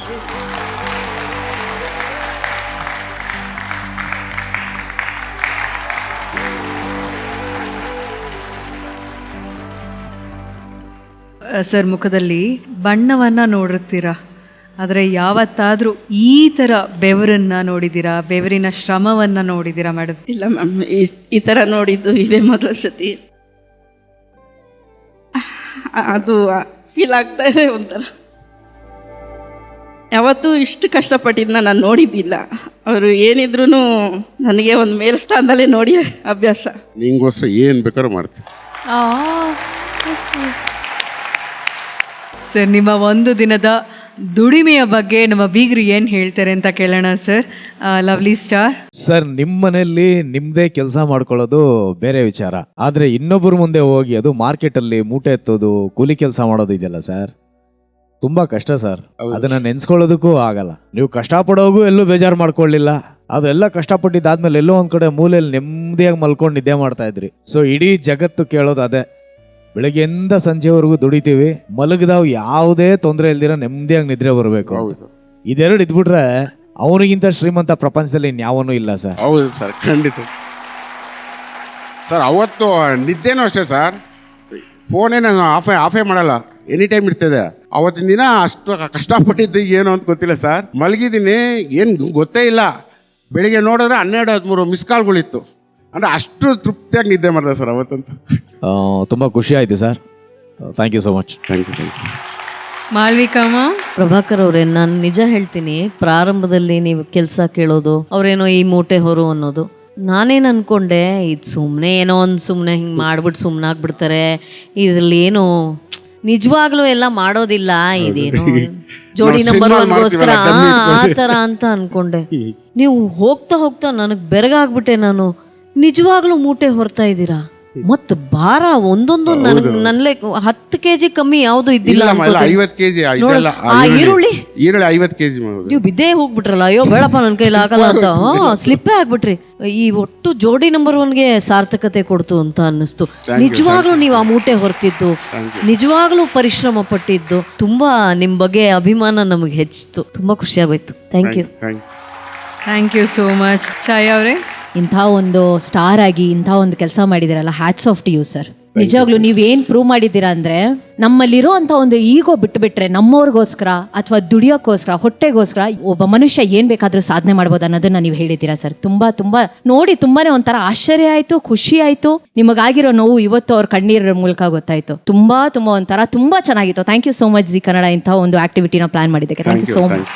Sir, ಮುಖದಲ್ಲಿ ಬಣ್ಣವನ್ನು ನೋಡಿರ್ತೀರಾ, ಆದರೆ ಯಾವತ್ತಾದರೂ ಈ ಥರ ಬೆವರನ್ನು ನೋಡಿದ್ದೀರಾ? ಬೆವರಿನ ಶ್ರಮವನ್ನು ನೋಡಿದ್ದೀರಾ ಮೇಡಮ್? ಇಲ್ಲ ಮ್ಯಾಮ್, ಈ ಥರ ನೋಡಿದ್ದು ಇದೇ ಮೊದಲ ಸತಿ. ಅದು ಫೀಲ್ ಆಗ್ತಾ ಇದೆ ಒಂಥರ. ಯಾವತ್ತೂ ಇಷ್ಟು ಕಷ್ಟಪಟ್ಟಿದ್ದನ್ನ ನಾನು ನೋಡಿದ್ದಿಲ್ಲ. ಅವರು ಏನಿದ್ರು ನನಗೆ ಒಂದು ಮೇಲ್ಸ್ಥಾನದಲ್ಲೇ ನೋಡಿ ಅಭ್ಯಾಸ. ನಿಂಗೋಸ್ಕರ ಏನು ಬೇಕಾದ್ರೂ ಮಾಡ್ತೀನಿ. ಸರ್, ನಿಮ್ಮ ಒಂದು ದಿನದ ದುಡಿಮೆಯ ಬಗ್ಗೆ ನಮ್ಮ ಬೀಗರು ಏನು ಹೇಳ್ತಾರೆ ಅಂತ ಕೇಳೋಣ ಸರ್. ಲವ್ಲಿ ಸ್ಟಾರ್ ಸರ್, ನಿಮ್ಮ ಮನೆಯಲ್ಲಿ ನಿಮ್ಮದೇ ಕೆಲಸ ಮಾಡ್ಕೊಳ್ಳೋದು ಬೇರೆ ವಿಚಾರ, ಆದರೆ ಇನ್ನೊಬ್ಬರ ಮುಂದೆ ಹೋಗಿ ಅದು ಮಾರ್ಕೆಟಲ್ಲಿ ಮೂಟೆ ಎತ್ತೋದು, ಕೂಲಿ ಕೆಲಸ ಮಾಡೋದು ಇದೆಯಲ್ಲ ಸರ್, ತುಂಬ ಕಷ್ಟ ಸರ್. ಅದನ್ನ ನೆನ್ಸ್ಕೊಳ್ಳೋದಕ್ಕೂ ಆಗಲ್ಲ. ನೀವು ಕಷ್ಟಪಡೋಗೂ ಎಲ್ಲೂ ಬೇಜಾರು ಮಾಡ್ಕೊಳ್ಳಿಲ್ಲ. ಅದೆಲ್ಲ ಕಷ್ಟಪಟ್ಟಿದ್ದಾದ್ಮೇಲೆ ಎಲ್ಲೋ ಒಂದ್ ಕಡೆ ಮೂಲೆಯಲ್ಲಿ ನೆಮ್ಮದಿಯಾಗಿ ಮಲ್ಕೊಂಡು ನಿದ್ದೆ ಮಾಡ್ತಾ ಇದ್ರಿ. ಸೊ ಇಡೀ ಜಗತ್ತು ಕೇಳೋದು ಅದೇ. ಬೆಳಗ್ಗೆಯಿಂದ ಸಂಜೆವರೆಗೂ ದುಡಿತೀವಿ, ಮಲಗಿದಾವ್ ಯಾವುದೇ ತೊಂದರೆ ಇಲ್ದಿರ ನೆಮ್ಮದಿಯಾಗಿ ನಿದ್ರೆ ಬರಬೇಕು. ಇದೆರಡು ಇದ್ಬಿಟ್ರೆ ಅವನಿಗಿಂತ ಶ್ರೀಮಂತ ಪ್ರಪಂಚದಲ್ಲಿ ಇನ್ಯಾವನೂ ಇಲ್ಲ ಸರ್. ಹೌದು ಸರ್, ಖಂಡಿತ ಸರ್. ಅವತ್ತು ನಿದ್ದೆನೂ ಅಷ್ಟೇ ಸರ್, ಫೋನೇ ನಾನು ಆಫೇ ಮಾಡಲ್ಲ, ಎನಿ ಟೈಮ್ ಇರ್ತದೆ. ಅವತ್ತಿನ ದಿನ ಅಷ್ಟು ಕಷ್ಟಪಟ್ಟಿದ್ದು ಏನು ಅಂತ ಗೊತ್ತಿಲ್ಲ ಸರ್. ಮಲಗಿದ್ದೀನಿ, ಏನು ಗೊತ್ತೇ ಇಲ್ಲ. ಬೆಳಿಗ್ಗೆ ನೋಡಿದ್ರೆ 12-13 ಮಿಸ್ ಕಾಲ್ಗಳಿತ್ತು. ಅಂದರೆ ಅಷ್ಟು ತೃಪ್ತಿಯಾಗಿ ನಿದ್ದೆ ಮಾಡಿದೆ ಸರ್ ಅವತ್ತಂತೂ. ತುಂಬ ಖುಷಿ ಆಯಿತು sir. Thank you so much. Thank you. ಮಾಳ್ವಿಕಮ್ಮ. ಪ್ರಭಾಕರ್ ಅವರೇ, ನಾನು ನಿಜ ಹೇಳ್ತೀನಿ, ಪ್ರಾರಂಭದಲ್ಲಿ ನೀವು ಕೆಲಸ ಕೇಳೋದು, ಅವರೇನೋ ಈ ಮೂಟೆ ಹೊರು ಅನ್ನೋದು, ನಾನೇನು ಅನ್ಕೊಂಡೆ ಇದು ಸುಮ್ಮನೆ ಏನೋ ಒಂದು ಸುಮ್ಮನೆ ಹಿಂಗೆ ಮಾಡ್ಬಿಟ್ಟು ಸುಮ್ಮನಾಗ್ಬಿಡ್ತಾರೆ, ಇದರಲ್ಲಿ ಏನು ನಿಜವಾಗ್ಲೂ ಎಲ್ಲ ಮಾಡೋದಿಲ್ಲ, ಇದೇನು ಜೋಡಿ ನಂಬರ್ 1ಗೋಸ್ಕರ ಆ ಥರ ಅಂತ ಅನ್ಕೊಂಡೆ. ನೀವು ಹೋಗ್ತಾ ಹೋಗ್ತಾ ನನಗೆ ಬೆರಗಾಗ್ಬಿಟ್ಟೆ. ನಾನು ನಿಜವಾಗ್ಲೂ ಮೂಟೆ ಹೊರ್ತಾ ಇದ್ದೀರಾ, ಮತ್ ಭಾರ ಒಂದೊಂದು ನನ್ಲೆ 10 kg ಕಮ್ಮಿ ಯಾವ್ದು ಇದ್ದಿಲ್ಲ. 50 kg ಈರುಳ್ಳಿ 50 kg ನೀವು ಬಿದ್ದೇ ಹೋಗ್ಬಿಟ್ರಲ್ಲ. ಅಯ್ಯೋ ಬೇಡಪ್ಪ, ನನ್ನ ಕೈಲಿ ಆಗಲ್ಲ ಅಂತ ಸ್ಲಿಪ್ಪೇ ಆಗ್ಬಿಟ್ರಿ. ಈ ಒಟ್ಟು ಜೋಡಿ ನಂಬರ್ 1ಗೆ ಸಾರ್ಥಕತೆ ಕೊಡ್ತು ಅಂತ ಅನ್ನಿಸ್ತು. ನಿಜವಾಗ್ಲೂ ನೀವು ಆ ಮೂಟೆ ಹೊರ್ತಿದ್ದು, ನಿಜವಾಗ್ಲೂ ಪರಿಶ್ರಮ ಪಟ್ಟಿದ್ದು, ತುಂಬಾ ನಿಮ್ ಬಗ್ಗೆ ಅಭಿಮಾನ ನಮಗೆ ಹೆಚ್ಚಿತು. ತುಂಬಾ ಖುಷಿ ಆಗೋಯ್ತು. Thank you. Thank you so much. Chhaya ಅವರೇ, ಇಂಥ ಒಂದು ಸ್ಟಾರ್ ಆಗಿ ಇಂಥ ಒಂದು ಕೆಲಸ ಮಾಡಿದಿರಲ್ಲ, hats off to you sir. ನಿಜವಾಗ್ಲೂ ನೀವೇನು ಪ್ರೂವ್ ಮಾಡಿದ್ದೀರಾ ಅಂದರೆ, ನಮ್ಮಲ್ಲಿರೋ ಅಂಥ ಒಂದು ಈಗೋ ಬಿಟ್ಟುಬಿಟ್ರೆ ನಮ್ಮವ್ರಿಗೋಸ್ಕರ ಅಥವಾ ದುಡಿಯೋಕ್ಕೋಸ್ಕರ, ಹೊಟ್ಟೆಗೋಸ್ಕರ ಒಬ್ಬ ಮನುಷ್ಯ ಏನು ಬೇಕಾದರೂ ಸಾಧನೆ ಮಾಡ್ಬೋದು ಅನ್ನೋದನ್ನ ನೀವು ಹೇಳಿದ್ದೀರಾ ಸರ್. ತುಂಬ ನೋಡಿ ತುಂಬಾನೇ ಒಂಥರ ಆಶ್ಚರ್ಯ ಆಯಿತು, ಖುಷಿ ಆಯಿತು. ನಿಮಗಾಗಿರೋ ನೋವು ಇವತ್ತು ಅವ್ರ ಕಣ್ಣೀರ ಮೂಲಕ ಗೊತ್ತಾಯಿತು. ತುಂಬ ಒಂಥರ ತುಂಬ ಚೆನ್ನಾಗಿತ್ತು. ಥ್ಯಾಂಕ್ ಯು ಸೋ ಮಚ್ ಜಿ ಕನ್ನಡ ಇಂಥ ಒಂದು ಆಕ್ಟಿವಿಟಿನ ಪ್ಲಾನ್ ಮಾಡಿದ್ದಕ್ಕೆ. Thank you so much.